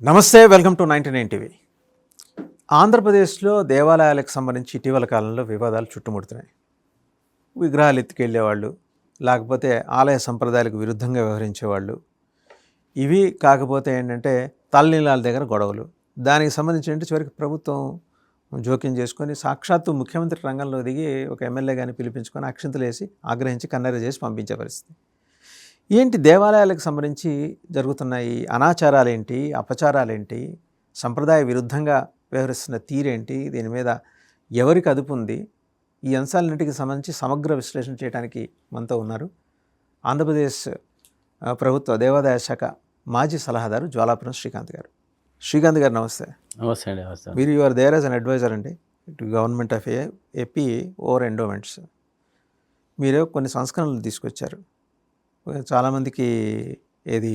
నమస్తే, welcome to 99 TV. ఆంధ్రప్రదేశ్లో దేవాలయాలకు సంబంధించి ఇటీవల కాలంలో వివాదాలు చుట్టుముడుతున్నాయి. విగ్రహాలు ఎత్తుకెళ్ళేవాళ్ళు, లేకపోతే ఆలయ సంప్రదాయాలకు విరుద్ధంగా వ్యవహరించేవాళ్ళు, ఇవి కాకపోతే ఏంటంటే తలనీలాల దగ్గర గొడవలు. దానికి సంబంధించి ఏంటంటే చివరికి ప్రభుత్వం జోక్యం చేసుకొని సాక్షాత్తు ముఖ్యమంత్రి రంగంలో దిగి ఒక ఎమ్మెల్యే గారిని పిలిపించుకొని అక్షింతలు వేసి ఆగ్రహించి కన్నెర చేసి పంపించే పరిస్థితి. ఏంటి దేవాలయాలకు సంబంధించి జరుగుతున్న ఈ అనాచారాలేంటి, అపచారాలేంటి, సంప్రదాయ విరుద్ధంగా వ్యవహరిస్తున్న తీరేంటి, దీని మీద ఎవరికి అదుపు ఉంది, ఈ అంశాలన్నింటికి సంబంధించి సమగ్ర విశ్లేషణ చేయడానికి మనతో ఉన్నారు ఆంధ్రప్రదేశ్ ప్రభుత్వ దేవాదాయ శాఖ మాజీ సలహాదారు జ్వాలాపురం శ్రీకాంత్ గారు. శ్రీకాంత్ గారు నమస్తే. నమస్తే అండి. నమస్తే. మీరు your there as an advisor అండి to government of AP over endowments. మీరు కొన్ని సంస్కరణలు తీసుకొచ్చారు. చాలామందికి ఏది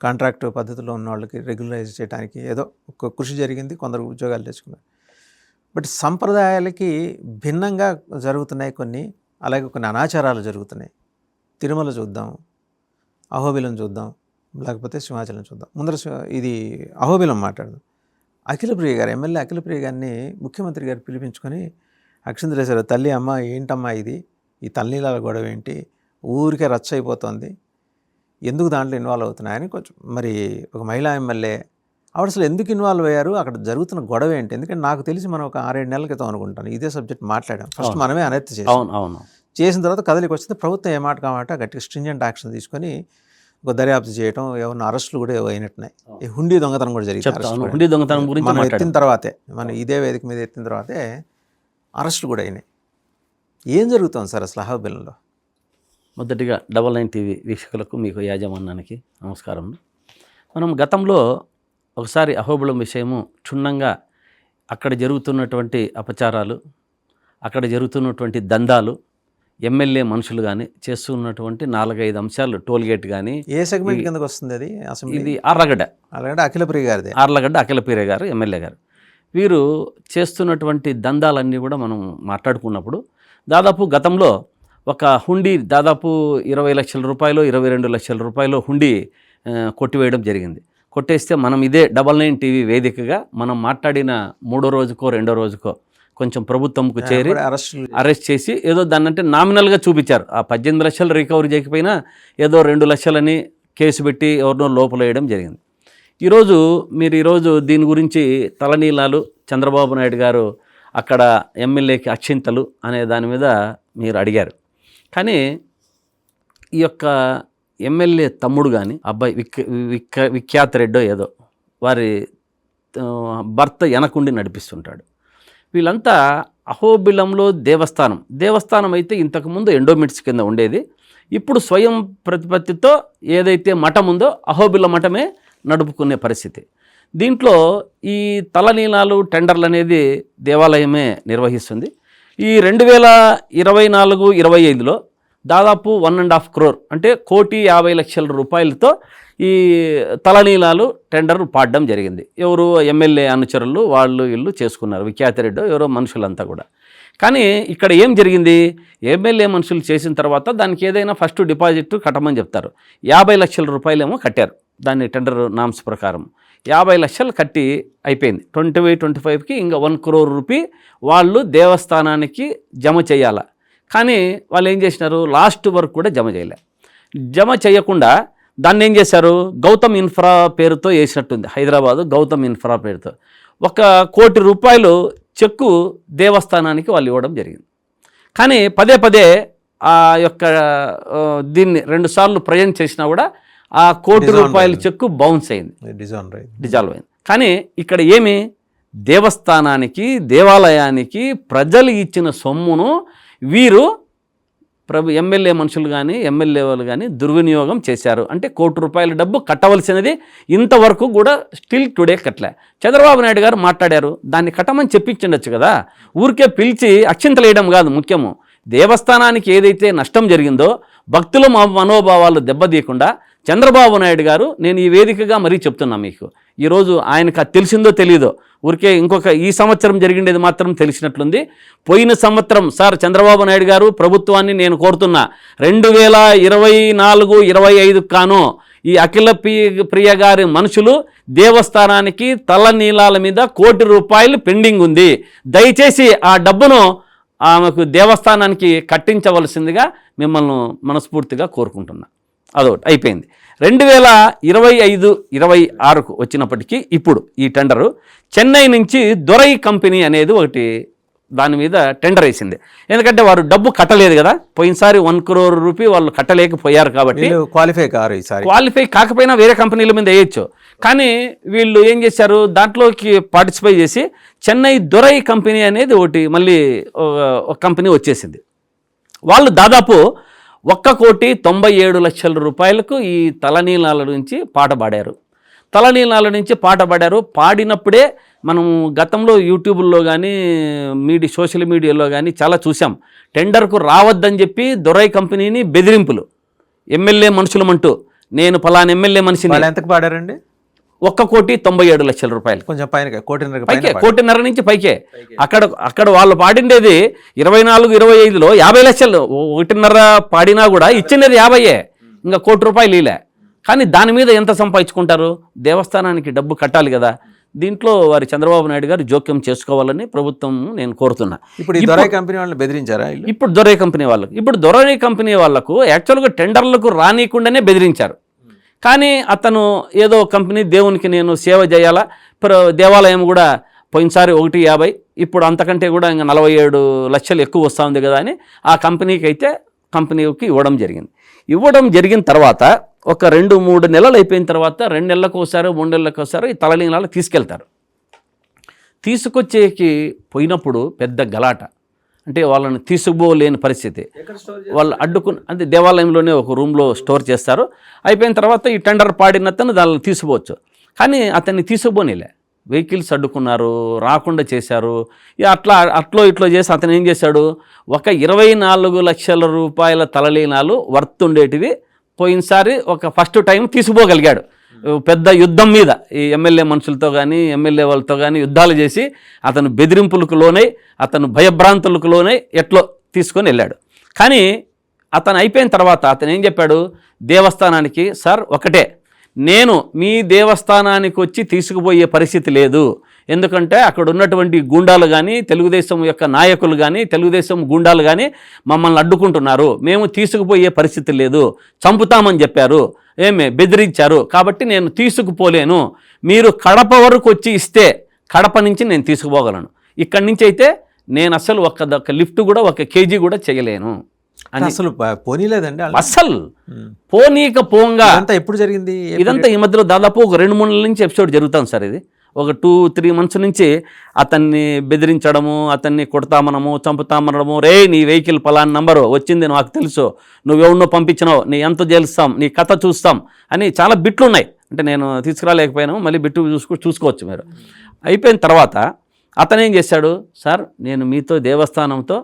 కాంట్రాక్ట్ పద్ధతిలో ఉన్న వాళ్ళకి రెగ్యులరైజ్ చేయడానికి ఏదో ఒక కృషి జరిగింది, కొందరు ఉద్యోగాలు తెచ్చుకున్నారు. బట్ సంప్రదాయాలకి భిన్నంగా జరుగుతున్నాయి కొన్ని, అలాగే కొన్ని అనాచారాలు జరుగుతున్నాయి. తిరుమల చూద్దాం, అహోబిలం చూద్దాం, లేకపోతే సింహాచలం చూద్దాం. ముందర ఇది అహోబిలం మాట్లాడదాం. అఖిలప్రియ గారు, ఎమ్మెల్యే అఖిలప్రియ గారిని ముఖ్యమంత్రి గారు పిలిపించుకొని అక్షింతలేశారు. తల్లి అమ్మ ఏంటమ్మా ఇది, ఈ తల్లిలాల గొడవ ఏంటి, ఊరికే రచ్చ అయిపోతుంది, ఎందుకు దాంట్లో ఇన్వాల్వ్ అవుతున్నాయని కొంచెం మరి ఒక మహిళా ఎమ్మెల్యే ఆవిడ అసలు ఎందుకు ఇన్వాల్వ్ అయ్యారు, అక్కడ జరుగుతున్న గొడవ ఏంటి? ఎందుకంటే నాకు తెలిసి మనం ఒక 6-7 నెలల క్రితం అనుకుంటాను ఇదే సబ్జెక్ట్ మాట్లాడాం. ఫస్ట్ మనమే అనెత్తి చేసిన తర్వాత కదలికి వచ్చింది. ప్రభుత్వం ఏ మాట కామాట గట్టిగా స్ట్రింజెంట్ యాక్షన్ తీసుకొని ఒక దర్యాప్తు చేయడం, ఏమన్నా అరెస్టులు కూడా అయినట్టున్నాయి. ఈ హుండీ దొంగతనం కూడా జరిగింది. హుండీ దొంగతనం గురించి మనం ఎత్తిన తర్వాతే, మనం ఇదే వేదిక మీద ఎత్తిన తర్వాతే అరెస్టులు కూడా అయినాయి. ఏం జరుగుతుంది సార్ అసలు అహోబిలంలో? మొదటిగా 99 టీవీ వీక్షకులకు, మీకు యాజమాన్యానికి నమస్కారం. మనం గతంలో ఒకసారి అహోబిలం విషయము క్షుణ్ణంగా అక్కడ జరుగుతున్నటువంటి అపచారాలు, అక్కడ జరుగుతున్నటువంటి దందాలు, ఎమ్మెల్యే మనుషులు కానీ చేస్తున్నటువంటి 4-5 అంశాలు, టోల్గేట్ కానీ. ఏ సెగ్మెంట్ కిందకు వస్తుంది అది? ఇది ఆర్లగడ్డ అఖిలప్రియ గారిది. ఆర్లగడ్డ అఖిలప్రియ గారు ఎమ్మెల్యే గారు. వీరు చేస్తున్నటువంటి దందాలన్నీ కూడా మనం మాట్లాడుకున్నప్పుడు దాదాపు గతంలో ఒక హుండీ దాదాపు 20 లక్షల రూపాయలు, 22 లక్షల రూపాయలు హుండీ కొట్టివేయడం జరిగింది. కొట్టేస్తే మనం ఇదే 99 టీవీ వేదికగా మనం మాట్లాడిన 3వ రోజుకో 2వ రోజుకో కొంచెం ప్రభుత్వంకు చేరి అరెస్ట్ చేసి ఏదో దాన్ని అంటే నామినల్గా చూపించారు. ఆ 18 లక్షలు రికవరీ చేయకపోయినా ఏదో 2 లక్షలని కేసు పెట్టి ఎవరినో లోపల వేయడం జరిగింది. ఈరోజు దీని గురించి తలనీలాలు, చంద్రబాబు నాయుడు గారు అక్కడ ఎమ్మెల్యేకి అక్షింతలు అనే దాని మీద మీరు అడిగారు. కానీ ఈ యొక్క ఎమ్మెల్యే తమ్ముడు కానీ అబ్బాయి విఖ్యాత్ రెడ్డో ఏదో వారి భర్త వెనకుండి నడిపిస్తుంటాడు. వీళ్ళంతా అహోబిలంలో దేవస్థానం అయితే ఇంతకుముందు ఎండోమెంట్స్ కింద ఉండేది. ఇప్పుడు స్వయం ప్రతిపత్తితో ఏదైతే మఠం ఉందో అహోబిలం మఠమే నడుపుకునే పరిస్థితి. దీంట్లో ఈ తలనీలాలు, టెండర్లు అనేది దేవాలయమే నిర్వహిస్తుంది. ఈ 2024-25లో దాదాపు 1.5 crore అంటే 1,50,00,000 రూపాయలతో ఈ తలనీలాలు టెండర్ పాడడం జరిగింది. ఎవరు ఎమ్మెల్యే అనుచరులు వాళ్ళు వీళ్ళు చేసుకున్నారు, విఖ్యాతిరెడ్డి ఎవరో మనుషులంతా కూడా. కానీ ఇక్కడ ఏం జరిగింది, ఎమ్మెల్యే మనుషులు చేసిన తర్వాత దానికి ఏదైనా ఫస్ట్ డిపాజిట్ కట్టమని చెప్తారు. 50 లక్షల రూపాయలేమో కట్టారు. దాన్ని టెండర్ నామ్స్ ప్రకారం 50 లక్షలు కట్టి అయిపోయింది. 25కి ఇంకా 1 crore రూపీ వాళ్ళు దేవస్థానానికి జమ చేయాల. కానీ వాళ్ళు ఏం చేసినారు, లాస్ట్ వరకు కూడా జమ చేయకుండా దాన్ని ఏం చేశారు, గౌతమ్ ఇన్ఫ్రా పేరుతో వేసినట్టుంది. హైదరాబాదు గౌతమ్ ఇన్ఫ్రా పేరుతో 1 కోటి రూపాయలు చెక్కు దేవస్థానానికి వాళ్ళు ఇవ్వడం జరిగింది. కానీ పదే ఆ యొక్క దీన్ని 2 సార్లు ప్రజెంట్ చేసినా కూడా ఆ 1 కోటి రూపాయల చెక్కు బౌన్స్ అయింది, డిజాల్వ్ అయింది. కానీ ఇక్కడ ఏమి, దేవాలయానికి ప్రజలు ఇచ్చిన సొమ్మును వీరు ఎమ్మెల్యే మనుషులు కానీ ఎమ్మెల్యే వాళ్ళు కానీ దుర్వినియోగం చేశారు. అంటే 1 కోటి రూపాయల డబ్బు కట్టవలసినది ఇంతవరకు కూడా స్టిల్ టుడే కట్టలే. చంద్రబాబు నాయుడు గారు మాట్లాడారు, దాన్ని కట్టమని చెప్పించండొచ్చు కదా. ఊరికే పిలిచి అక్షింతలు వేయడం కాదు ముఖ్యము. దేవస్థానానికి ఏదైతే నష్టం జరిగిందో, భక్తుల మనోభావాలు దెబ్బతీయకుండా చంద్రబాబు నాయుడు గారు, నేను ఈ వేదికగా మరీ చెప్తున్నా మీకు, ఈరోజు ఆయనకు అది తెలిసిందో తెలియదో, ఊరికే ఈ సంవత్సరం జరిగిండేది మాత్రం తెలిసినట్లుంది. పోయిన సంవత్సరం సార్ చంద్రబాబు నాయుడు గారు ప్రభుత్వాన్ని నేను కోరుతున్నా, 2024-25 కాను ఈ అఖిల ప్రియ గారి మనుషులు దేవస్థానానికి తలనీలాల మీద ₹1,00,00,000 పెండింగ్ ఉంది, దయచేసి ఆ డబ్బును ఆమెకు దేవస్థానానికి కట్టించవలసిందిగా మిమ్మల్ని మనస్ఫూర్తిగా కోరుకుంటున్నా. అదొకటి అయిపోయింది. 2025-26కు వచ్చినప్పటికీ ఇప్పుడు ఈ టెండరు చెన్నై నుంచి దొరై కంపెనీ అనేది ఒకటి దాని మీద టెండర్ వేసింది. ఎందుకంటే వారు డబ్బు కట్టలేదు కదా, పోయినసారి 1 crore రూపీ వాళ్ళు కట్టలేకపోయారు కాబట్టి క్వాలిఫై కాకపోయినా వేరే కంపెనీల మీద వేయచ్చు. కానీ వీళ్ళు ఏం చేశారు, దాంట్లోకి పార్టిసిపేట్ చేసి చెన్నై దొరై కంపెనీ అనేది ఒకటి మళ్ళీ ఒక కంపెనీ వచ్చేసింది. వాళ్ళు దాదాపు ₹1,97,00,000 ఈ తలనీలాల నుంచి పాట పాడారు. పాడినప్పుడే మనం గతంలో యూట్యూబ్లో కానీ సోషల్ మీడియాలో కానీ చాలా చూసాం. టెండర్కు రావద్దని చెప్పి దొరై కంపెనీని బెదిరింపులు, ఎమ్మెల్యే మనుషులమంటూ నేను పలానా ఎమ్మెల్యే మనిషిని. ఎంతకు పాడారండి? ₹1,97,00,000. కొంచెం పైన, పైకే, 1,50,00,000 నుంచి పైకే. అక్కడ వాళ్ళు పాడిండేది 24-25లో 50 లక్షలు, 1.5 పాడినా కూడా ఇచ్చినది 50, ఇంకా ₹1,00,00,000 ఇలే. కానీ దాని మీద ఎంత సంపాదించుకుంటారు? దేవస్థానానికి డబ్బు కట్టాలి కదా. దీంట్లో వారి చంద్రబాబు నాయుడు గారు జోక్యం చేసుకోవాలని ప్రభుత్వం నేను కోరుతున్నా. ఇప్పుడు దొరై కంపెనీ వాళ్ళని బెదిరించారా? ఇప్పుడు దొరై కంపెనీ వాళ్ళకు యాక్చువల్గా టెండర్లకు రానియకుండానే బెదిరించారు. కానీ అతను ఏదో కంపెనీ, దేవునికి నేను సేవ చేయాలా, దేవాలయం కూడా పోయినసారి 1.50, ఇప్పుడు అంతకంటే కూడా ఇంకా 47 లక్షలు ఎక్కువ వస్తూ ఉంది కదా అని ఆ కంపెనీకి ఇవ్వడం జరిగిన తర్వాత ఒక 2-3 నెలలు అయిపోయిన తర్వాత 2 నెలలకు ఒకసారి 3 నెలలకు ఒకసారి ఈ తలనీలాలు తీసుకెళ్తారు. తీసుకొచ్చేకి పోయినప్పుడు పెద్ద గలాట, అంటే వాళ్ళని తీసుకుపోలేని పరిస్థితి. వాళ్ళు అంటే దేవాలయంలోనే ఒక రూమ్లో స్టోర్ చేస్తారు. అయిపోయిన తర్వాత ఈ టెండర్ పాడిన అతను దాన్ని తీసుకోవచ్చు. కానీ అతన్ని తీసుకుపోనిలే, వెహికల్స్ అడ్డుకున్నారు, రాకుండా చేశారు. అట్లో ఇట్లో చేసి అతను ఏం చేశాడు, ఒక ₹24 లక్షల తలలీనాలు వర్త్ ఉండేటివి పోయినసారి ఒక ఫస్ట్ టైం తీసుకుపోగలిగాడు. పెద్ద యుద్ధం మీద ఈ ఎమ్మెల్యే మనుషులతో కానీ ఎమ్మెల్యే వాళ్ళతో కానీ యుద్ధాలు చేసి అతను బెదిరింపులకు లోనై, అతను భయభ్రాంతులకు లోనై ఎట్లో తీసుకొని వెళ్ళాడు. కానీ అతను అయిపోయిన తర్వాత అతను ఏం చెప్పాడు, దేవస్థానానికి సార్ ఒకటే, నేను మీ దేవస్థానానికి వచ్చి తీసుకుపోయే పరిస్థితి లేదు. ఎందుకంటే అక్కడ ఉన్నటువంటి గూండాలు కానీ, తెలుగుదేశం యొక్క నాయకులు కానీ, తెలుగుదేశం గూండాలు కానీ మమ్మల్ని అడ్డుకుంటున్నారు, మేము తీసుకుపోయే పరిస్థితి లేదు, చంపుతామని చెప్పారు, బెదిరించారు, కాబట్టి నేను తీసుకుపోలేను. మీరు కడప వరకు వచ్చి ఇస్తే కడప నుంచి నేను తీసుకుపోగలను, ఇక్కడి నుంచి అయితే నేను అసలు ఒక లిఫ్ట్ కూడా 1 kg కూడా చేయలేను అని అసలు పోనీలేదండి. అసలు పోనీకపోంగా ఎప్పుడు జరిగింది ఇదంతా? ఈ మధ్యలో దాదాపు ఒక 2-3 నెలల నుంచి ఎపిసోడ్ జరుగుతాం సార్. ఇది ఒక 2-3 months నుంచి అతన్ని బెదిరించడము, అతన్ని కొడతామనము, చంపుతామనడము. రే నీ వెహికల్ పలానా నంబరు వచ్చింది, నాకు తెలుసు, నువ్వెవరినో పంపించినావు, నీ ఎంత చేస్తాం, నీ కథ చూస్తాం అని చాలా బిట్లు ఉన్నాయి. అంటే నేను తీసుకురాలేకపోయాను, మళ్ళీ బిట్టు చూసుకోవచ్చు మీరు. అయిపోయిన తర్వాత అతను ఏం చేశాడు, సార్ నేను మీతో దేవస్థానంతో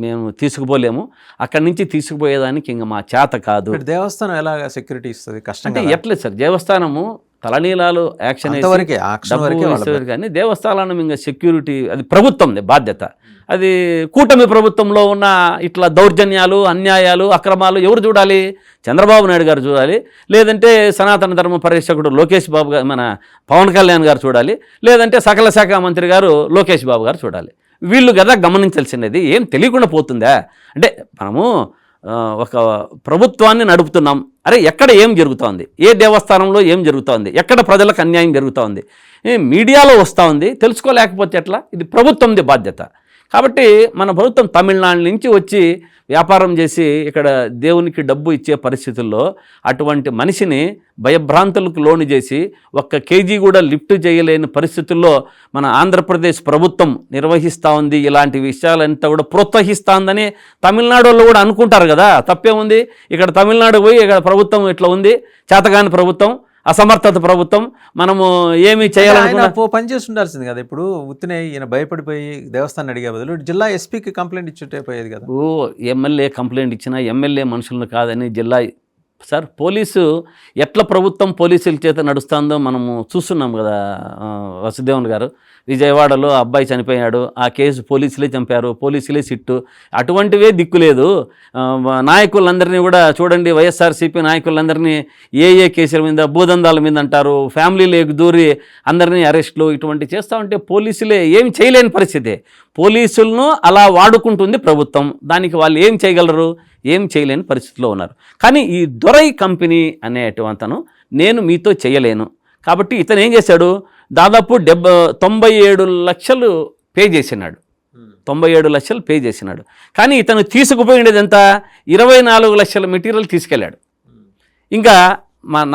మేము తీసుకుపోలేము, అక్కడి నుంచి తీసుకుపోయేదానికి ఇంకా మా చేత కాదు. దేవస్థానం ఎలా సెక్యూరిటీ ఇస్తుంది? కష్టం అంటే ఎట్లేదు సార్, దేవస్థానము తలనీలాలు యాక్షన్ కానీ దేవస్థానం ఇంకా సెక్యూరిటీ అది ప్రభుత్వం బాధ్యత. అది కూటమి ప్రభుత్వంలో ఉన్న ఇట్లా దౌర్జన్యాలు, అన్యాయాలు, అక్రమాలు ఎవరు చూడాలి? చంద్రబాబు నాయుడు గారు చూడాలి, లేదంటే సనాతన ధర్మ పరిరక్షకుడు లోకేష్ బాబు గారు, మన పవన్ కళ్యాణ్ గారు చూడాలి, లేదంటే సకల శాఖ మంత్రి గారు లోకేష్ బాబు గారు చూడాలి. వీళ్ళు కదా గమనించాల్సినది. ఏం తెలియకుండా పోతుందా? అంటే మనము ఒక ప్రభుత్వాన్ని నడుపుతున్నాం, అరే ఎక్కడ ఏం జరుగుతోంది, ఏ దేవస్థానంలో ఏం జరుగుతోంది, ఎక్కడ ప్రజలకు అన్యాయం జరుగుతోంది, మీడియాలో వస్తూ ఉంది, తెలుసుకోలేకపోతే ఎట్లా? ఇది ప్రభుత్వంది బాధ్యత. కాబట్టి మన ప్రభుత్వం తమిళనాడు నుంచి వచ్చి వ్యాపారం చేసి ఇక్కడ దేవునికి డబ్బు ఇచ్చే పరిస్థితుల్లో అటువంటి మనిషిని భయభ్రాంతులకు లోను చేసి 1 kg కూడా లిఫ్ట్ చేయలేని పరిస్థితుల్లో మన ఆంధ్రప్రదేశ్ ప్రభుత్వం నిర్వహిస్తూ ఉంది. ఇలాంటి విషయాలంతా కూడా ప్రోత్సహిస్తోందని తమిళనాడు వాళ్ళు కూడా అనుకుంటారు కదా, తప్పేముంది? ఇక్కడ తమిళనాడు పోయి ఇక్కడ ప్రభుత్వం ఇట్లా ఉంది, చేతగాని ప్రభుత్వం, అసమర్థత ప్రభుత్వం, మనము ఏమి చేయాలనుకున్నా పని చేసి ఉండాల్సింది కదా. ఇప్పుడు ఉత్తినే ఈయన భయపడిపోయి దేవస్థానం అడిగే బదులు జిల్లా ఎస్పీకి కంప్లైంట్ ఇచ్చుంటే పోయేది కదా. ఎమ్మెల్యే కంప్లైంట్ ఇచ్చినా ఎమ్మెల్యే మనుషులను కాదని జిల్లా సార్ పోలీసు ఎట్లా ప్రభుత్వం పోలీసుల చేత నడుస్తుందో మనము చూస్తున్నాం కదా. వసుదేవన్ గారు విజయవాడలో అబ్బాయి చనిపోయాడు, ఆ కేసు పోలీసులే చంపారు, పోలీసులే సిట్టు, అటువంటివే దిక్కులేదు. నాయకులందరినీ కూడా చూడండి, వైఎస్ఆర్సీపీ నాయకులందరినీ ఏ కేసుల మీద, భూదందాల మీద అంటారు, ఫ్యామిలీలోకి దూరి అందరినీ అరెస్టులు ఇటువంటి చేస్తూ ఉంటే పోలీసులే ఏం చేయలేని పరిస్థితి. పోలీసులను అలా వాడుకుంటుంది ప్రభుత్వం, దానికి వాళ్ళు ఏం చేయగలరు? ఏం చేయలేని పరిస్థితిలో ఉన్నారు. కానీ ఈ దొరై కంపెనీ అనేటువంతను నేను మీతో చేయలేను కాబట్టి ఇతను ఏం చేశాడు, దాదాపు 97 లక్షలు పే చేసినాడు. 97 లక్షలు పే చేసినాడు. కానీ ఇతను తీసుకుపోయినది ఎంత? 24 లక్షల మెటీరియల్ తీసుకెళ్ళాడు. ఇంకా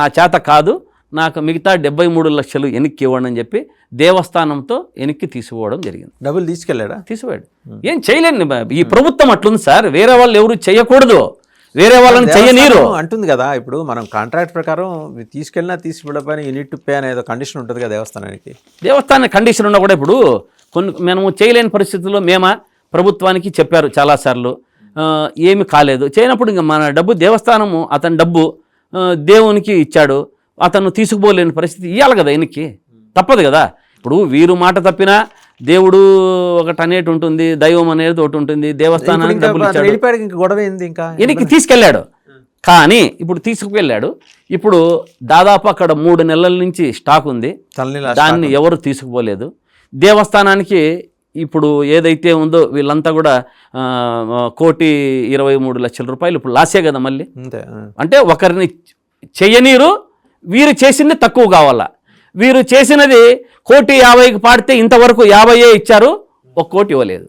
నా చేత కాదు, నాకు మిగతా 73 లక్షలు వెనక్కి ఇవ్వండి అని చెప్పి దేవస్థానంతో వెనక్కి తీసుకోవడం జరిగింది. డబ్బులు తీసుకెళ్ళాడా? తీసిపోయాడు. ఏం చేయలేండి, ఈ ప్రభుత్వం అట్లుంది సార్. వేరే వాళ్ళు ఎవరు చేయకూడదు, వేరే వాళ్ళని చేయనీరు అంటుంది కదా. ఇప్పుడు మనం కాంట్రాక్ట్ ప్రకారం తీసుకెళ్ళినా తీసుకుపోయినా యూనిట్ పే అనేది కండిషన్ ఉంటుంది కదా దేవస్థానానికి. దేవస్థాన కండిషన్ ఉన్నా కూడా ఇప్పుడు కొన్ని మనము చేయలేని పరిస్థితుల్లో ప్రభుత్వానికి చెప్పారు చాలాసార్లు, ఏమి కాలేదు. చేయనప్పుడు ఇంకా మన డబ్బు దేవస్థానము అతని డబ్బు దేవునికి ఇచ్చాడు, అతను తీసుకుపోలేని పరిస్థితి ఇవ్వాలి కదా, వెనక్కి తప్పదు కదా. ఇప్పుడు వీరు మాట తప్పినా దేవుడు ఒకటి అనేది ఉంటుంది, దైవం అనేది ఒకటి ఉంటుంది. దేవస్థానానికి డబ్బులు ఇచ్చాడు, వెనక్కి తీసుకెళ్ళాడు. కానీ ఇప్పుడు తీసుకువెళ్ళాడు, ఇప్పుడు దాదాపు అక్కడ 3 నెలల నుంచి స్టాక్ ఉంది, దాన్ని ఎవరు తీసుకుపోలేదు. దేవస్థానానికి ఇప్పుడు ఏదైతే ఉందో వీళ్ళంతా కూడా 1,23,00,000 రూపాయలు ఇప్పుడు లాసే కదా మళ్ళీ. అంటే ఒకరిని చెయ్యనీరు, వీరు చేసింది తక్కువ కావాలా. వీరు చేసినది 1,50,00,000కి పాడితే ఇంతవరకు 50 ఇచ్చారు, 1 కోటి ఇవ్వలేదు.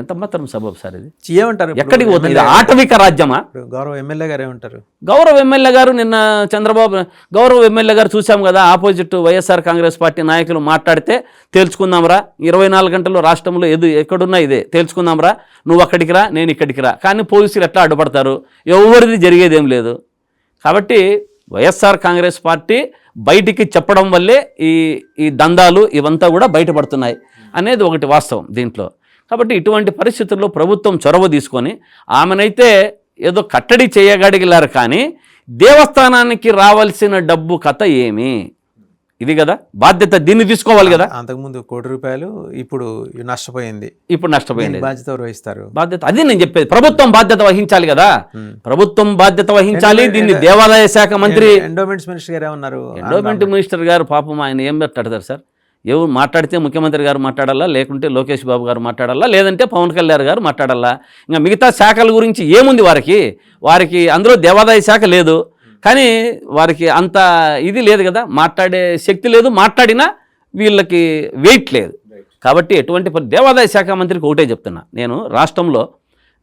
ఎంత మాత్రం సబబు సార్ ఇది? ఏమంటారు, ఎక్కడికి పోతుంది? ఇది ఆటవిక రాజ్యమా? గౌరవ ఎమ్మెల్యే గారు ఏమంటారు? గౌరవ ఎమ్మెల్యే గారు నిన్న గౌరవ ఎమ్మెల్యే గారు చూసాం కదా, ఆపోజిట్ వైఎస్ఆర్ కాంగ్రెస్ పార్టీ నాయకులు మాట్లాడితే తేల్చుకుందాంరా, 24 గంటల్లో రాష్ట్రంలో ఎక్కడున్నా ఇదే తేల్చుకుందాంరా, నువ్వు అక్కడికి రా, నేను ఇక్కడికి రా. కానీ పోలీసులు ఎట్లా అడ్డుపడతారు? ఎవరిది జరిగేదేం లేదు. కాబట్టి వైఎస్ఆర్ కాంగ్రెస్ పార్టీ బయటికి చెప్పడం వల్లే ఈ దందాలు ఇవంతా కూడా బయటపడుతున్నాయి అనేది ఒకటి వాస్తవం దీంట్లో. కాబట్టి ఇటువంటి పరిస్థితుల్లో ప్రభుత్వం చొరవ తీసుకొని ఆమెనైతే ఏదో కట్టడి చేయగలిగారు, కానీ దేవస్థానానికి రావాల్సిన డబ్బు కథ ఏమి? ఇది కదా బాధ్యత, దీన్ని తీసుకోవాలి కదా. అంతకుముందు 1 కోటి రూపాయలు ఇప్పుడు నష్టపోయింది, బాధ్యత వహిస్తారు. బాధ్యత అది నేను చెప్పేది, ప్రభుత్వం బాధ్యత వహించాలి కదా, ప్రభుత్వం బాధ్యత వహించాలి. దీన్ని దేవాదాయ శాఖ మంత్రి, ఎండోమెంట్స్ మినిస్టర్ గారు ఏమన్నారు? ఎండోమెంట్ మినిస్టర్ గారు పాపం ఆయన ఏం మాట్లాడతారు సార్? ఎవరు మాట్లాడితే ముఖ్యమంత్రి గారు మాట్లాడాలా, లేకుంటే లోకేష్ బాబు గారు మాట్లాడాలా, లేదంటే పవన్ కళ్యాణ్ గారు మాట్లాడాలా. ఇంకా మిగతా శాఖల గురించి ఏముంది వారికి అందులో దేవాదాయ శాఖ లేదు, కానీ వారికి అంత ఇది లేదు కదా, మాట్లాడే శక్తి లేదు, మాట్లాడినా వీళ్ళకి వెయిట్ లేదు. కాబట్టి ఎటువంటి దేవాదాయ శాఖ మంత్రికి ఒకటే చెప్తున్నా నేను, రాష్ట్రంలో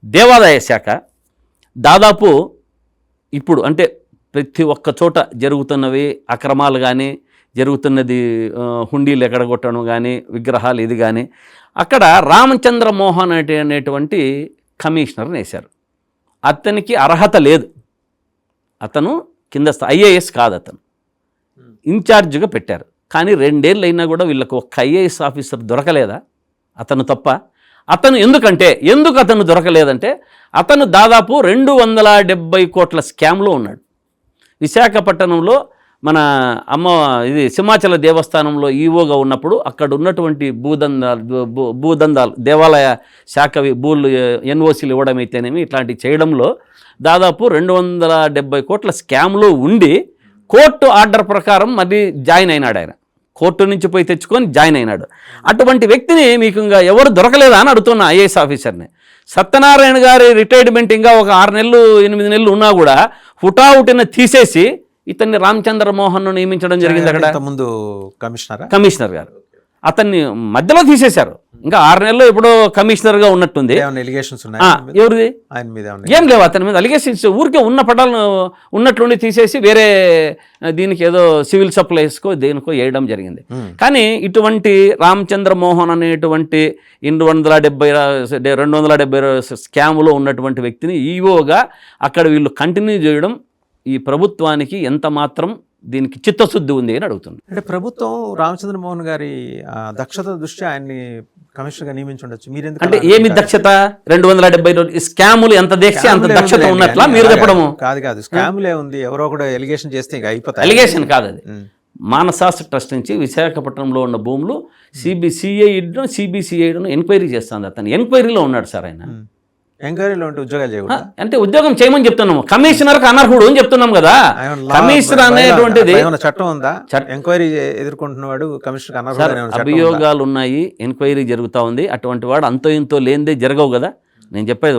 దేవాదాయ శాఖ దాదాపు ఇప్పుడు అంటే ప్రతి ఒక్క చోట జరుగుతున్నవి అక్రమాలు కానీ, జరుగుతున్నది హుండీలు ఎక్కడగొట్టడం కానీ, విగ్రహాలు ఇది కానీ, అక్కడ రామచంద్ర మోహన్ అనేటువంటి కమిషనర్ని వేశారు. అతనికి అర్హత లేదు, అతను కింద ఐఏఎస్ కాదు, అతను ఇన్ఛార్జ్గా పెట్టారు. కానీ 2 ఏళ్ళు అయినా కూడా వీళ్ళకు ఒక్క ఐఏఎస్ ఆఫీసర్ దొరకలేదా? అతను తప్ప. అతను ఎందుకు అతను దొరకలేదంటే, అతను దాదాపు 270 కోట్ల స్కామ్లో ఉన్నాడు. విశాఖపట్నంలో మన ఇది సింహాచల దేవస్థానంలో ఈవోగా ఉన్నప్పుడు అక్కడ ఉన్నటువంటి భూదందాలు దేవాలయ శాఖ భూలు ఎన్ఓసీలు ఇవ్వడం అయితేనేమి ఇట్లాంటివి చేయడంలో దాదాపు 270 కోట్ల స్కామ్లో ఉండి కోర్టు ఆర్డర్ ప్రకారం మళ్ళీ జాయిన్ అయినాడు. ఆయన కోర్టు నుంచి పోయి తెచ్చుకొని జాయిన్ అయినాడు. అటువంటి వ్యక్తిని మీకు ఇంకా ఎవరు దొరకలేదా అని అడుగుతున్న ఐఏఎస్ ఆఫీసర్ని. సత్యనారాయణ గారి రిటైర్మెంట్ ఇంకా ఒక 6 నెలలు 8 నెలలు ఉన్నా కూడా హుటాహుటిన తీసేసి ఇతన్ని రామచంద్ర మోహన్ను నియమించడం జరిగింది. అక్కడ ముందు కమిషనర్ గారు అతన్ని మధ్యలో తీసేశారు. ఇంకా 6 నెలల్లో ఎప్పుడో కమిషనర్గా ఉన్నట్టుంది. ఎవరిది ఏం లేవు అతని మీద అలిగేషన్స్. ఊరికే ఉన్న పటాలను ఉన్నట్లుండి తీసేసి వేరే దీనికి ఏదో సివిల్ సప్లైస్కో దేనికో వేయడం జరిగింది. కానీ ఇటువంటి రామచంద్ర మోహన్ అనేటువంటి 270 స్కామ్లో ఉన్నటువంటి వ్యక్తిని ఈవోగా అక్కడ వీళ్ళు కంటిన్యూ చేయడం ఈ ప్రభుత్వానికి ఎంత మాత్రం దీనికి చిత్తశుద్ధి ఉంది అని అడుగుతుంది. అంటే ప్రభుత్వం రామచంద్ర మోహన్ గారి దక్షత దృష్ట్యా ఆయన్ని కమిషనర్గా నియమించి ఉండొచ్చు. మీరు ఎందుకు అంటే ఏమి దక్షత 270 స్కాములు ఎంత దీక్ష అంత దక్షత ఉన్నట్లా మీరు చెప్పడము? కాదు స్కాములే ఉంది. ఎవరో కూడా ఎలిగేషన్ చేస్తే ఇంకా అయిపోతాయి. ఎలిగేషన్ కాదు అది. మానసాస్త్ర ట్రస్ట్ నుంచి విశాఖపట్నంలో ఉన్న భూములు సిబిసిఐడిను ఎంక్వైరీ చేస్తుంది. అతను ఎంక్వైరీలో ఉన్నాడు సార్ ఆయన. ఎంక్వైరీలో ఉంటే ఉద్యోగాలు చేయకూడదా? అంటే ఉద్యోగం చేయమని చెప్తున్నాము. కమిషనర్కి అనర్హుడు అని చెప్తున్నాం కదా. కమిషనర్ అనేటువంటిది చట్టం ఉందా? ఎంక్వైరీ ఎదుర్కొంటున్నవాడు కమిషనర్ అనర్హుడు. అభియోగాలు ఉన్నాయి, ఎంక్వైరీ జరుగుతూ ఉంది. అటువంటి వాడు అంతో ఇంతో లేనిదే జరగవు కదా. నేను చెప్పేది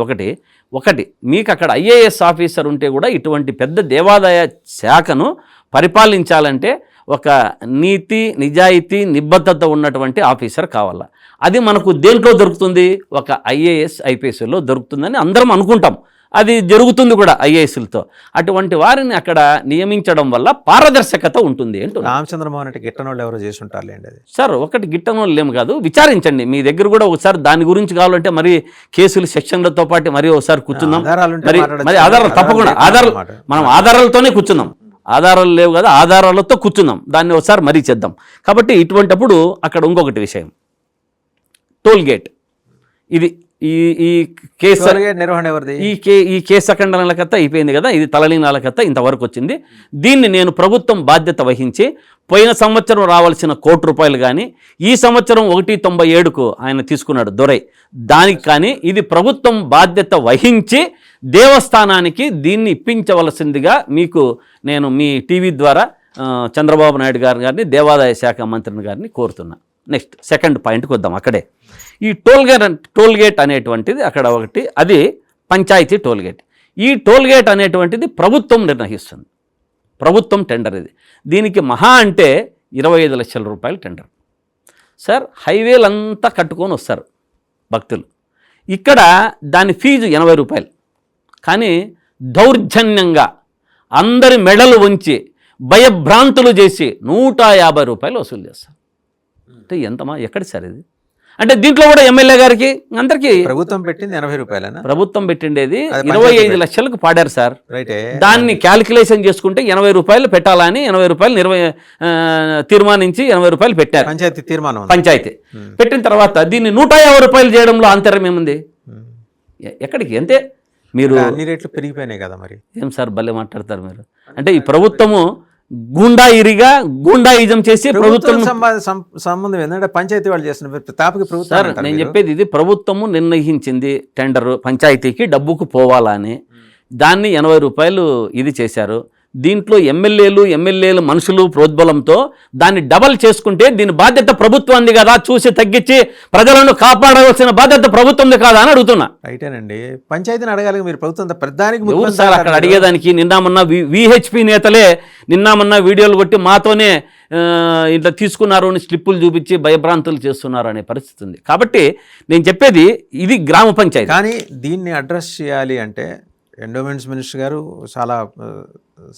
ఒకటి మీకు అక్కడ ఐఏఎస్ ఆఫీసర్ ఉంటే కూడా ఇటువంటి పెద్ద దేవాదాయ శాఖను పరిపాలించాలంటే ఒక నీతి నిజాయితీ నిబద్ధత ఉన్నటువంటి ఆఫీసర్ కావాలా. అది మనకు దేంట్లో దొరుకుతుంది? ఒక ఐఏఎస్ ఐపీఎస్లో దొరుకుతుందని అందరం అనుకుంటాం. అది జరుగుతుంది కూడా ఐఏఎస్లతో. అటువంటి వారిని అక్కడ నియమించడం వల్ల పారదర్శకత ఉంటుంది. ఏంటో రామచంద్రమోహన్ అంటే గిట్టనోళ్ళు ఎవరో చేసి ఉంటారులేండి. అది సార్ ఒకటి గిట్టనోళ్ళు ఏం కాదు, విచారించండి. మీ దగ్గర కూడా ఒకసారి దాని గురించి కావాలంటే మరి కేసులు సెక్షన్లతో పాటు మరి ఒకసారి కూర్చుందాం. మరి ఆధారాలు తప్పకుండా మనం ఆధారాలతోనే కూర్చుందాం. ఆధారాలు లేవు కదా, ఆధారాలతో కూర్చుందాం. దాన్ని ఒకసారి మరీ చేద్దాం. కాబట్టి ఇటువంటప్పుడు అక్కడ ఇంకొకటి విషయం, టోల్ గేట్. ఇది ఈ కేసు నిర్వహణ ఎవరిది? ఈ కేసు అఖండనలకత్తా అయిపోయింది కదా, ఇది తలనీనాలకత్తా ఇంతవరకు వచ్చింది. దీన్ని నేను ప్రభుత్వం బాధ్యత వహించి పోయిన సంవత్సరం రావాల్సిన ₹1,00,00,000 కానీ ఈ సంవత్సరం 197కు ఆయన తీసుకున్నాడు దొరై, దానికి కానీ ఇది ప్రభుత్వం బాధ్యత వహించి దేవస్థానానికి దీన్ని ఇప్పించవలసిందిగా మీకు నేను మీ టీవీ ద్వారా చంద్రబాబు నాయుడు గారిని దేవాదాయ శాఖ మంత్రిని గారిని కోరుతున్నా. నెక్స్ట్ సెకండ్ పాయింట్కి వద్దాం. అక్కడే ఈ టోల్ గేట్ అనేటువంటిది అక్కడ ఒకటి, అది పంచాయతీ టోల్ గేట్. ఈ టోల్ గేట్ అనేటువంటిది ప్రభుత్వం నిర్ణయిస్తుంది, ప్రభుత్వం టెండర్. ఇది దీనికి మహా అంటే 25 లక్షల రూపాయలు టెండర్. సార్ హైవేలంతా కట్టుకొని వస్తారు భక్తులు, ఇక్కడ దాని ఫీజు 80 రూపాయలు. కానీ దౌర్జన్యంగా అందరి మెడలు వంచి భయభ్రాంతులు చేసి 150 రూపాయలు వసూలు చేస్తారు. అంటే ఎంతమా ఎక్కడి సార్ ఇది? అంటే దీంట్లో కూడా ఎమ్మెల్యే గారికి అందరికీ ప్రభుత్వం పెట్టింది 80 రూపాయలనా? ప్రభుత్వం పెట్టిండేది 25 లక్షలకు పాడారు సార్. రైటే. దాన్ని క్యాలిక్యులేషన్ చేసుకుంటే 80 రూపాయలు పెట్టాలని 80 రూపాయలు తీర్మానించి 80 రూపాయలు పెట్టారు. పంచాయతీ తీర్మానం, పంచాయతీ పెట్టిన తర్వాత దీన్ని 150 రూపాయలు చేయడంలో అంతరం ఏముంది? ఎక్కడికి? అంతే. మీరు అన్ని రేట్లు పెరిగిపోయినాయి కదా మరి. ఏం సార్ భలే మాట్లాడతారు మీరు. అంటే ఈ ప్రభుత్వము గూండాయిజం చేసి ప్రభుత్వం సంబంధం ఏంటంటే పంచాయతీ వాళ్ళు చేసిన తాపకి ప్రభుత్వం. సార్ నేను చెప్పేది ఇది, ప్రభుత్వము నిర్ణయించింది టెండర్ పంచాయతీకి డబ్బుకు పోవాలని, దాన్ని 80 రూపాయలు ఇది చేశారు. దీంట్లో ఎమ్మెల్యేలు మనుషులు ప్రోద్బలంతో దాన్ని డబల్ చేసుకుంటే దీని బాధ్యత ప్రభుత్వంది కదా, చూసి తగ్గించి ప్రజలను కాపాడవలసిన బాధ్యత ప్రభుత్వంది కాదా అని అడుగుతున్నా. రైటేనండి, పంచాయతీని అడగాలి మీరు. ప్రభుత్వం ప్రధానికి సార్ అక్కడ అడిగేదానికి నిన్నామన్నా విహెచ్పి నేతలే నిన్నామన్నా వీడియోలు కొట్టి మాతోనే ఇట్లా తీసుకున్నారు అని స్లిప్పులు చూపించి భయభ్రాంతులు చేస్తున్నారు అనే పరిస్థితి ఉంది. కాబట్టి నేను చెప్పేది ఇది గ్రామ పంచాయతీ. కానీ దీన్ని అడ్రస్ చేయాలి అంటే ఎండోమెంట్స్ మినిస్టర్ గారు చాలా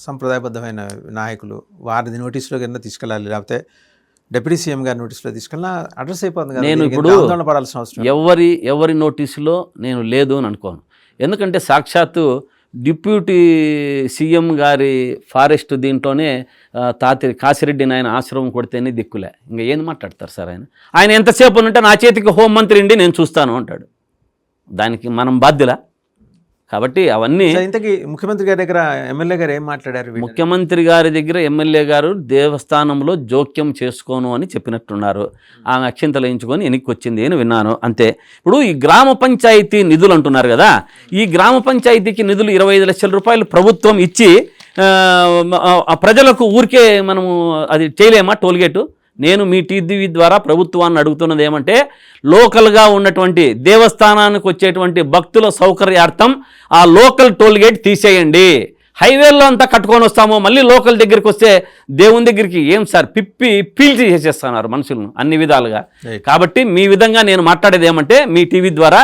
సంప్రదాయబద్ధమైన నాయకులు, వారిది నోటీసులో కింద తీసుకెళ్ళాలి, లేకపోతే డిప్యూటీ సీఎం గారి నోటీసులో తీసుకెళ్ళినా అడ్రస్ అయిపోతుంది కదా. నేను ఇప్పుడు ఆందోళన పడాల్సిన అవసరం ఎవరి నోటీసులో నేను లేదు అని అనుకోను. ఎందుకంటే సాక్షాత్తు డిప్యూటీ సీఎం గారి ఫారెస్ట్ దీంట్లోనే కాసిరెడ్డి నాయన ఆశ్రమం కొడితేనే దిక్కులే, ఇంకా ఏం మాట్లాడతారు సార్ ఆయన ఎంతసేపు ఉంటే నా చేతికి హోంమంత్రి ఉండి నేను చూస్తాను అంటాడు. దానికి మనం బాధ్యులా? కాబట్టి అవన్నీ ఇంతకీ ముఖ్యమంత్రి గారి దగ్గర ఎమ్మెల్యే గారు ఏం మాట్లాడారు? ముఖ్యమంత్రి గారి దగ్గర ఎమ్మెల్యే గారు దేవస్థానంలో జోక్యం చేసుకోను అని చెప్పినట్టున్నారు. ఆమె అక్షింతలు వేయించుకొని వెనక్కి వచ్చింది అని విన్నాను, అంతే. ఇప్పుడు ఈ గ్రామ పంచాయతీ నిధులు అంటున్నారు కదా, ఈ గ్రామ పంచాయతీకి నిధులు 25 లక్షల రూపాయలు ప్రభుత్వం ఇచ్చి ప్రజలకు ఊరికే మనము అది చేయలేమా టోల్గేటు? నేను మీ టీవీ ద్వారా ప్రభుత్వాన్ని అడుగుతున్నది ఏమంటే, లోకల్గా ఉన్నటువంటి దేవస్థానానికి వచ్చేటువంటి భక్తుల సౌకర్యార్థం ఆ లోకల్ టోల్గేట్ తీసేయండి. హైవేల్లో అంతా కట్టుకొని వస్తాము, మళ్ళీ లోకల్ దగ్గరికి వస్తే దేవుని దగ్గరికి ఏం సార్ పీల్చి చేసేస్తున్నారు మనుషులను అన్ని విధాలుగా. కాబట్టి మీ విధంగా నేను మాట్లాడేది ఏమంటే, మీ టీవీ ద్వారా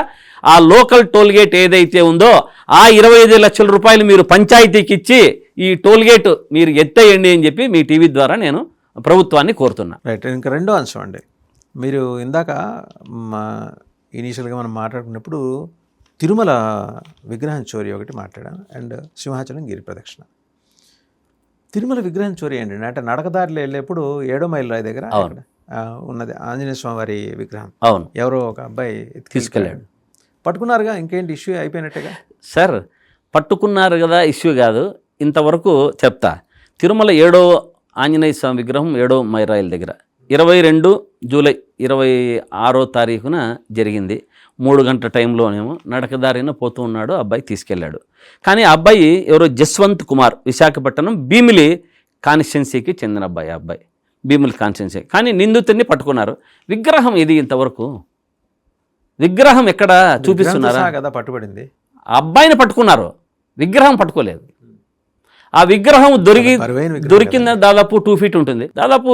ఆ లోకల్ టోల్గేట్ ఏదైతే ఉందో ఆ 25 లక్షల రూపాయలు మీరు పంచాయతీకి ఇచ్చి ఈ టోల్గేట్ మీరు ఎత్తేయండి అని చెప్పి మీ టీవీ ద్వారా నేను ప్రభుత్వాన్ని కోరుతున్నా. రైట్. ఇంకా రెండో అంశం అండి, మీరు ఇందాక ఇనీషియల్గా మనం మాట్లాడుకున్నప్పుడు తిరుమల విగ్రహం చోరీ ఒకటి మాట్లాడాను, అండ్ సింహాచలం గిరి ప్రదక్షిణ. తిరుమల విగ్రహం చోరీ ఏంటండి అంటే నడకదారిలో వెళ్ళేప్పుడు 7వ మైలు రాయి దగ్గర ఉన్నది ఆంజనేయ స్వామి వారి విగ్రహం అవును, ఎవరో ఒక అబ్బాయి తీసుకెళ్ళాడు. పట్టుకున్నారుగా, ఇంకేంటి ఇష్యూ అయిపోయినట్టుగా. సార్ పట్టుకున్నారు కదా, ఇష్యూ కాదు. ఇంతవరకు చెప్తా. తిరుమల 7వ ఆంజనేయ స్వామి విగ్రహం 7వ మైరాయిల దగ్గర 22 జూలై 26వ తారీఖున జరిగింది. 3 గంటల టైంలోనేమో నడకదారిన పోతూ ఉన్నాడు, అబ్బాయి తీసుకెళ్ళాడు. కానీ ఆ అబ్బాయి ఎవరో జస్వంత్ కుమార్, విశాఖపట్నం భీమిలి కాన్స్టిట్యున్సీకి చెందిన అబ్బాయి. ఆ అబ్బాయి భీమిలి కాన్స్టిట్యున్సీ. కానీ నిందితుడిని పట్టుకున్నారు. విగ్రహం ఇది ఇంతవరకు విగ్రహం ఎక్కడ చూపిస్తున్నారా? కదా పట్టుబడింది. ఆ అబ్బాయిని పట్టుకున్నారు, విగ్రహం పట్టుకోలేదు. ఆ విగ్రహం దొరికింది దాదాపు 2 feet ఉంటుంది. దాదాపు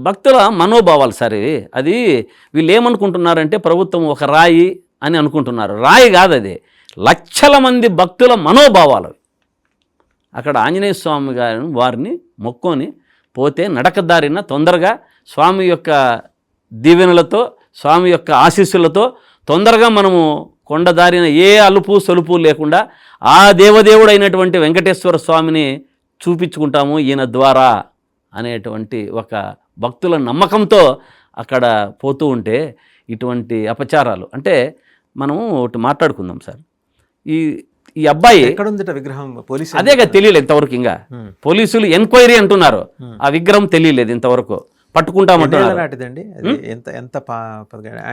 భక్తుల మనోభావాలు సరే. అది వీళ్ళు ఏమనుకుంటున్నారంటే ప్రభుత్వం ఒక రాయి అని అనుకుంటున్నారు. రాయి కాదు, అది లక్షల మంది భక్తుల మనోభావాలు. అక్కడ ఆంజనేయ స్వామి గారిని వారిని మొక్కొని పోతే నడకదారిన తొందరగా స్వామి యొక్క దీవెనలతో, స్వామి యొక్క ఆశీస్సులతో తొందరగా మనము కొండదారిన ఏ అలుపు సొలుపు లేకుండా ఆ దేవదేవుడైనటువంటి వెంకటేశ్వర స్వామిని చూపించుకుంటాము ఈయన ద్వారా అనేటువంటి ఒక భక్తుల నమ్మకంతో అక్కడ పోతూ ఉంటే ఇటువంటి అపచారాలు అంటే మనము ఒకటి మాట్లాడుకుందాం సార్. ఈ అబ్బాయి ఎక్కడ ఉంది విగ్రహం? పోలీసు అదేగా తెలియలేదు ఇంతవరకు. ఇంకా పోలీసులు ఎంక్వైరీ అంటున్నారు, ఆ విగ్రహం తెలియలేదు ఇంతవరకు. పట్టుకుంటామంటున్నారు.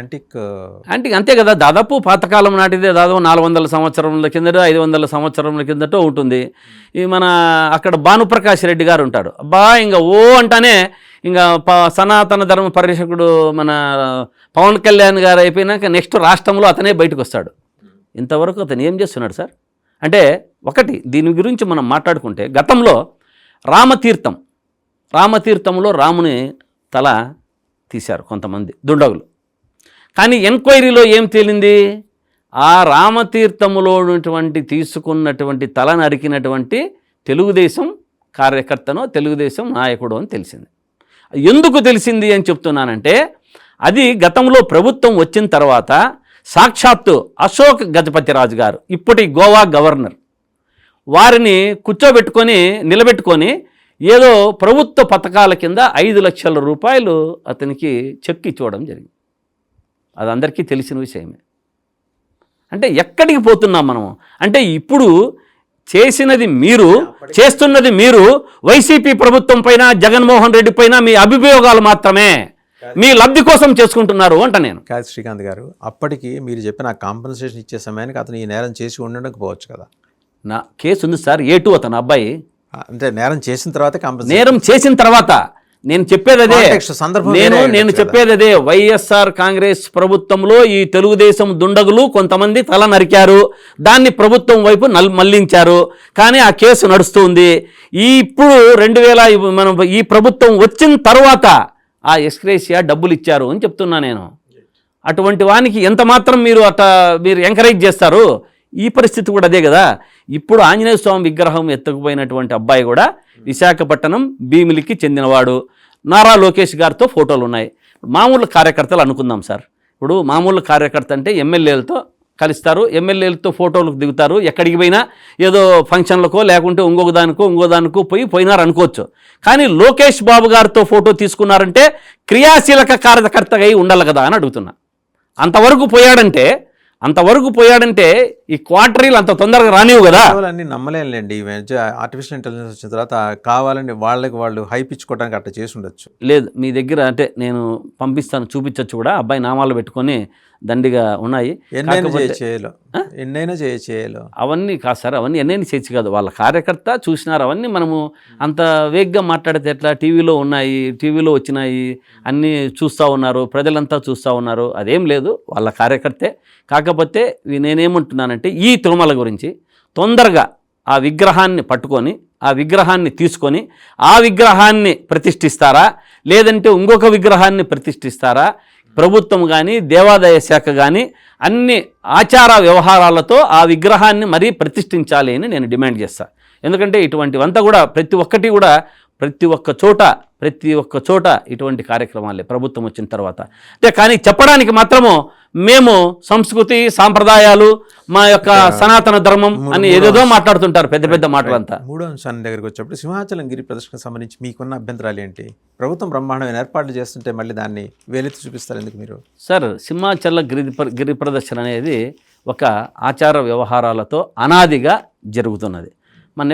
యాంటిక్ అంతే కదా, దాదాపు పాతకాలం నాటిదే. దాదాపు 400 సంవత్సరముల కిందట, 500 సంవత్సరముల కిందట ఉంటుంది. ఈ మన అక్కడ భానుప్రకాష్ రెడ్డి గారు ఉంటాడు. అబ్బా ఇంకా ఓ అంటానే ఇంకా సనాతన ధర్మ పరిరక్షకుడు మన పవన్ కళ్యాణ్ గారు అయిపోయినాక నెక్స్ట్ రాష్ట్రంలో అతనే బయటకు వస్తాడు. ఇంతవరకు అతను ఏం చేస్తున్నాడు సార్ అంటే, ఒకటి దీని గురించి మనం మాట్లాడుకుంటే, గతంలో రామతీర్థంలో రాముని తల తీశారు కొంతమంది దుండగులు. కానీ ఎంక్వైరీలో ఏం తేలింది? ఆ రామతీర్థములో ఉన్నటువంటి తీసుకున్నటువంటి తల నరికినటువంటి తెలుగుదేశం కార్యకర్తనో తెలుగుదేశం నాయకుడు అని తెలిసింది. ఎందుకు తెలిసింది అని చెప్తున్నానంటే, అది గతంలో ప్రభుత్వం వచ్చిన తర్వాత సాక్షాత్తు అశోక్ గజపతిరాజు గారు, ఇప్పటి గోవా గవర్నర్, వారిని నిలబెట్టుకొని ఏదో ప్రభుత్వ పథకాల కింద 5 లక్షల రూపాయలు అతనికి చెక్ ఇచ్చుకోవడం జరిగింది. అది అందరికీ తెలిసిన విషయమే. అంటే ఎక్కడికి పోతున్నాం మనము అంటే, ఇప్పుడు చేస్తున్నది మీరు వైసీపీ ప్రభుత్వం పైన, జగన్మోహన్ రెడ్డి పైన మీ అభియోగాలు మాత్రమే, మీ లబ్ధి కోసం చేసుకుంటున్నారు అంట. నేను కాదు శ్రీకాంత్ గారు, అప్పటికి మీరు చెప్పిన కాంపెన్సేషన్ ఇచ్చే సమయానికి అతను ఈ నేరం చేసి ఉండకపోవచ్చు కదా. నా కేసు ఉంది సార్, A2 అతను అబ్బాయి. అంటే నేరం చేసిన తర్వాత నేను చెప్పేది అదే. నేను చెప్పేది అదే. వైఎస్ఆర్ కాంగ్రెస్ ప్రభుత్వంలో ఈ తెలుగుదేశం దుండగులు కొంతమంది తల నరికారు, దాన్ని ప్రభుత్వం వైపు మళ్లించారు. కానీ ఆ కేసు నడుస్తుంది. ఇప్పుడు 2000 మనం ఈ ప్రభుత్వం వచ్చిన తర్వాత ఆ ఎక్స్గ్రేషియా డబ్బులు ఇచ్చారు అని చెప్తున్నా నేను. అటువంటి వానికి ఎంత మాత్రం మీరు ఎంకరేజ్ చేస్తారు? ఈ పరిస్థితి కూడా అదే కదా. ఇప్పుడు ఆంజనేయ స్వామి విగ్రహం ఎత్తుకుపోయినటువంటి అబ్బాయి కూడా విశాఖపట్నం భీమిలికి చెందినవాడు. నారా లోకేష్ గారితో ఫోటోలు ఉన్నాయి. మామూలు కార్యకర్తలు అనుకుందాం సార్. ఇప్పుడు మామూలు కార్యకర్త అంటే ఎమ్మెల్యేలతో కలుస్తారు, ఎమ్మెల్యేలతో ఫోటోలకు దిగుతారు. ఎక్కడికి పోయినా ఏదో ఫంక్షన్లకో లేకుంటే ఇంకొక దానికో పోయినారు అనుకోవచ్చు. కానీ లోకేష్ బాబు గారితో ఫోటో తీసుకున్నారంటే క్రియాశీలక కార్యకర్తగా ఉండాలి కదా అని అడుగుతున్నా. అంతవరకు పోయాడంటే ఈ క్వార్టరీలు అంత తొందరగా రానివ్వు కదా. అన్ని నమ్మలేండి. ఆర్టిఫిషియల్ ఇంటెలిజెన్స్ వచ్చిన తర్వాత కావాలని వాళ్ళు హైప్ ఇచ్చుకోవడానికి అట్లా చేసి ఉండొచ్చు. లేదు, మీ దగ్గర అంటే నేను పంపిస్తాను, చూపించచ్చు కూడా. అబ్బాయి నామాలు పెట్టుకొని దండిగా ఉన్నాయి. ఎన్నైనా చేయలు అవన్నీ కాదు సార్, అవన్నీ ఎన్నైనా చేయొచ్చు కాదు. వాళ్ళ కార్యకర్త చూసినారు. అవన్నీ మనము అంత వేగ్గా మాట్లాడితే ఎట్లా? టీవీలో వచ్చినాయి, అన్నీ చూస్తూ ఉన్నారు, ప్రజలంతా చూస్తూ ఉన్నారు. అదేం లేదు, వాళ్ళ కార్యకర్తే. కాకపోతే నేనేమంటున్నానంటే, ఈ తిరుమల గురించి తొందరగా ఆ విగ్రహాన్ని పట్టుకొని, ఆ విగ్రహాన్ని తీసుకొని, ఆ విగ్రహాన్ని ప్రతిష్ఠిస్తారా, లేదంటే ఇంకొక విగ్రహాన్ని ప్రతిష్ఠిస్తారా? ప్రభుత్వం కానీ, దేవాదాయ శాఖ కానీ అన్ని ఆచార వ్యవహారాలతో ఆ విగ్రహాన్ని మరీ ప్రతిష్ఠించాలి అని నేను డిమాండ్ చేస్తాను. ఎందుకంటే ఇటువంటివంతా కూడా ప్రతి ఒక్కటి కూడా ప్రతి ఒక్క చోట ఇటువంటి కార్యక్రమాలే ప్రభుత్వం వచ్చిన తర్వాత. అంటే కానీ చెప్పడానికి మాత్రము మేము సంస్కృతి సాంప్రదాయాలు మా యొక్క సనాతన ధర్మం అని ఏదేదో మాట్లాడుతుంటారు పెద్ద పెద్ద మాటలంతా. మూడో అంశాన్ని దగ్గరికి వచ్చేప్పుడు సింహాచలం గిరి ప్రదర్శనకు సంబంధించి మీకున్న అభ్యంతరాలు ఏంటి? ప్రభుత్వం బ్రహ్మాండమైన ఏర్పాట్లు చేస్తుంటే మళ్ళీ దాన్ని వేలెత్తి చూపిస్తారు ఎందుకు మీరు? సార్, సింహాచల గిరి ప్రదర్శన అనేది ఒక ఆచార వ్యవహారాలతో అనాదిగా జరుగుతున్నది.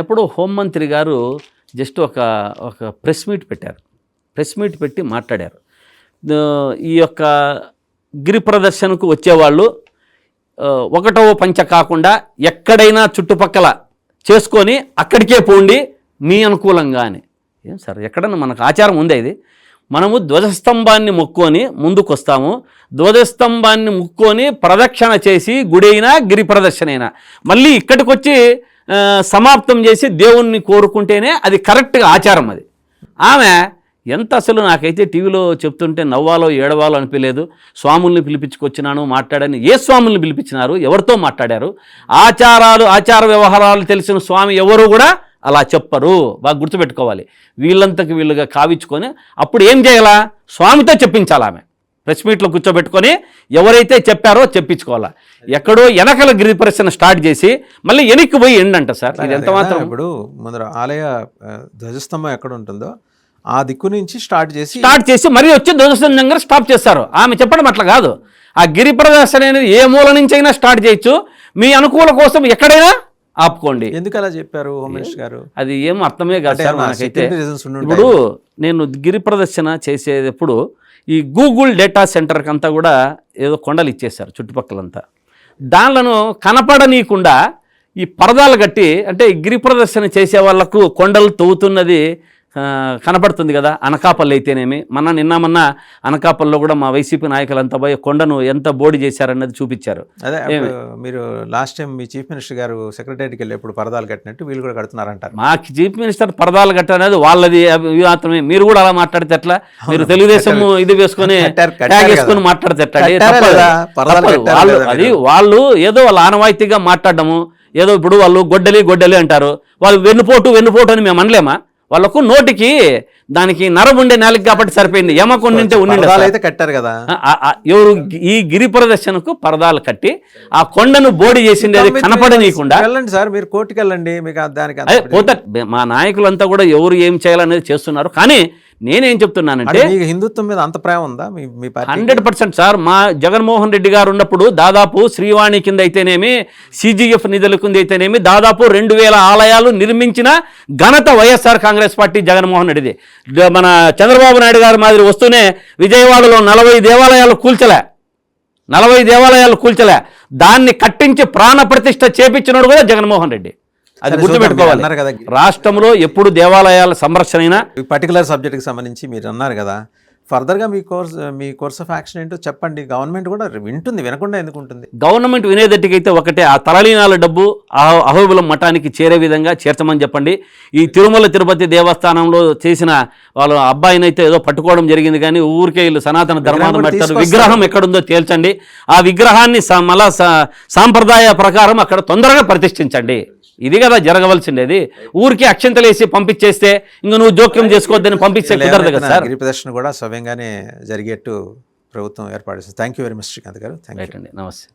ఎప్పుడు హోంమంత్రి గారు జస్ట్ ఒక ప్రెస్ మీట్ పెట్టారు. ప్రెస్ మీట్ పెట్టి మాట్లాడారు. ఈ యొక్క గిరి ప్రదర్శనకు వచ్చేవాళ్ళు ఒకటవ పంచ కాకుండా ఎక్కడైనా చుట్టుపక్కల చేసుకొని అక్కడికే పోండి మీ అనుకూలంగా అని. ఏం సార్, ఎక్కడన్నా మనకు ఆచారం ఉందే ఇది? మనము ధ్వజస్తంభాన్ని మొక్కుకొని ముందుకు వస్తాము. ధ్వజస్తంభాన్ని మొక్కుకొని ప్రదక్షిణ చేసి గుడి అయినా గిరి ప్రదర్శన అయినా మళ్ళీ ఇక్కడికి వచ్చి సమాప్తం చేసి దేవుణ్ణి కోరుకుంటేనే అది కరెక్ట్గా ఆచారం. అది ఆమె ఎంత అసలు నాకైతే టీవీలో చెప్తుంటే నవ్వాలో ఏడవాలో అనిపించలేదు. స్వాముల్ని పిలిపించుకొచ్చినాను మాట్లాడని. ఏ స్వాముల్ని పిలిపించినారు? ఎవరితో మాట్లాడారు? ఆచార వ్యవహారాలు తెలిసిన స్వామి ఎవరు కూడా అలా చెప్పరు. బాగా గుర్తుపెట్టుకోవాలి. వీళ్ళంతకి వీళ్ళుగా కావించుకొని అప్పుడు ఏం చేయాలా? స్వామితో చెప్పించాలి. ఆమె ప్రెస్ మీట్లో కూర్చోబెట్టుకొని ఎవరైతే చెప్పారో చెప్పించుకోవాలా. ఎక్కడో వెనకల గిరి ప్రదర్శన స్టార్ట్ చేసి మళ్ళీ వెనక్కి పోయి ఎండంట సార్. ఇది ఎంత మాత్రం? ఇప్పుడు ముందర ఆలయ ధ్వజస్తంభం ఎక్కడ ఉంటుందో ఆ దిక్కు నుంచి స్టార్ట్ చేసి మరీ వచ్చి ధ్వజస్తంభం దగ్గర స్టాప్ చేస్తారు. ఆమె చెప్పడం అట్లా కాదు. ఆ గిరి ప్రదర్శన అనేది ఏ మూల నుంచి అయినా స్టార్ట్ చేయొచ్చు. మీ అనుకూల కోసం ఎక్కడైనా ఆపుకోండి. ఎందుకు అలా చెప్పారు హోమ్ మినిస్టర్ గారు? అది ఏం అర్థమే కాదు సార్ నాకైతే. ఇప్పుడు నేను గిరి ప్రదర్శన చేసేటప్పుడు ఈ గూగుల్ డేటా సెంటర్కి అంతా కూడా ఏదో కొండలు ఇచ్చేశారు చుట్టుపక్కలంతా. దానిలను కనపడనీయకుండా ఈ పరదాలు కట్టి, అంటే గిరి ప్రదర్శన చేసే వాళ్లకు కొండలు తవ్వుతున్నది కనపడుతుంది కదా. అనకాపల్లి అయితేనేమి, నిన్న అనకాపల్లిలో కూడా మా వైసీపీ నాయకులంతా పోయి కొండను ఎంత బోడి చేశారన్నది చూపించారు. అదే మీరు లాస్ట్ టైం మీ చీఫ్ మినిస్టర్ గారు సెక్రటరీకి వెళ్ళి ఎప్పుడు పరదాలు కట్టినట్టు వీళ్ళు కూడా కడుతున్నారంటారు. మా చీఫ్ మినిస్టర్ పరదాలు కట్టనేది వాళ్ళది మాత్రమే. మీరు కూడా అలా మాట్లాడితే ఎట్లా? మీరు తెలుగుదేశం ఇది వేసుకొని మాట్లాడితే ఎట్లా? వాళ్ళు ఏదో వాళ్ళ ఆనవాయితీగా మాట్లాడము. ఏదో ఇప్పుడు వాళ్ళు గొడ్డలి అంటారు. వాళ్ళు వెన్నుపోటు అని మేము అనలేమా? వాళ్ళకు నోటికి దానికి నరం ఉండే నేలకి కాబట్టి సరిపోయింది. ఏమకొన్నింటే అయితే కట్టారు కదా. ఎవరు ఈ గిరి ప్రదర్శనకు పరదాలు కట్టి ఆ కొండను బోడి చేసిండేది కనపడనీయకుండా. వెళ్ళండి సార్, మీరు కోర్టుకు వెళ్ళండి. మీకు దానికి మా నాయకులంతా కూడా ఎవరు ఏం చేయాలనేది చేస్తున్నారు. కానీ నేనేం చెప్తున్నానంటే హిందుత్వం మీద అంత ప్రేమ ఉందా మీ పార్టీ? 100% సార్. మా జగన్మోహన్ రెడ్డి గారు ఉన్నప్పుడు దాదాపు శ్రీవాణి కింద అయితేనేమి, CGF నిధుల కింద అయితేనేమి దాదాపు 2000 ఆలయాలు నిర్మించిన ఘనత వైఎస్ఆర్ కాంగ్రెస్ పార్టీ జగన్మోహన్ రెడ్డిది. మన చంద్రబాబు నాయుడు గారి మాదిరి వస్తూనే విజయవాడలో 40 దేవాలయాలు కూల్చలే. దాన్ని కట్టించి ప్రాణ ప్రతిష్ఠ చేపించినాడు కూడా జగన్మోహన్ రెడ్డి. అది గుర్తుపెట్టుకోవాలి. రాష్ట్రంలో ఎప్పుడు దేవాలయాల సంరక్షణ అయినా పర్టికులర్ సబ్జెక్ట్కి సంబంధించి మీరు అన్నారు కదా, ఫర్దర్గా మీ కోర్స్ ఆఫ్ యాక్షన్ ఏంటో చెప్పండి. గవర్నమెంట్ కూడా వింటుంది, వినకుండా ఎందుకు ఉంటుంది? గవర్నమెంట్ వినేదట్టుకైతే ఒకటే, ఆ తలలీనాల డబ్బు అహోబిలం మఠానికి చేరే విధంగా చేర్చమని చెప్పండి. ఈ తిరుమల తిరుపతి దేవస్థానంలో చేసిన వాళ్ళ అబ్బాయినైతే ఏదో పట్టుకోవడం జరిగింది, కానీ ఊరికే వీళ్ళు సనాతన ధర్మాన్ని పెట్టారు. విగ్రహం ఎక్కడుందో తేల్చండి. ఆ విగ్రహాన్ని మళ్ళా సాంప్రదాయ ప్రకారం అక్కడ తొందరగా ప్రతిష్ఠించండి. ఇది కదా జరగవలసిండేది. ఊరికి అక్షంతలేసి పంపించేస్తే ఇంకా నువ్వు జోక్యం చేసుకోవద్దని పంపిస్తే కుదరదు కదా సార్. గిరి ప్రదర్శన కూడా సవ్యంగానే జరిగేట్టు ప్రభుత్వం ఏర్పాటు చేస్తుంది. Thank you very much Srikanth గారు. Thank you. నమస్తే.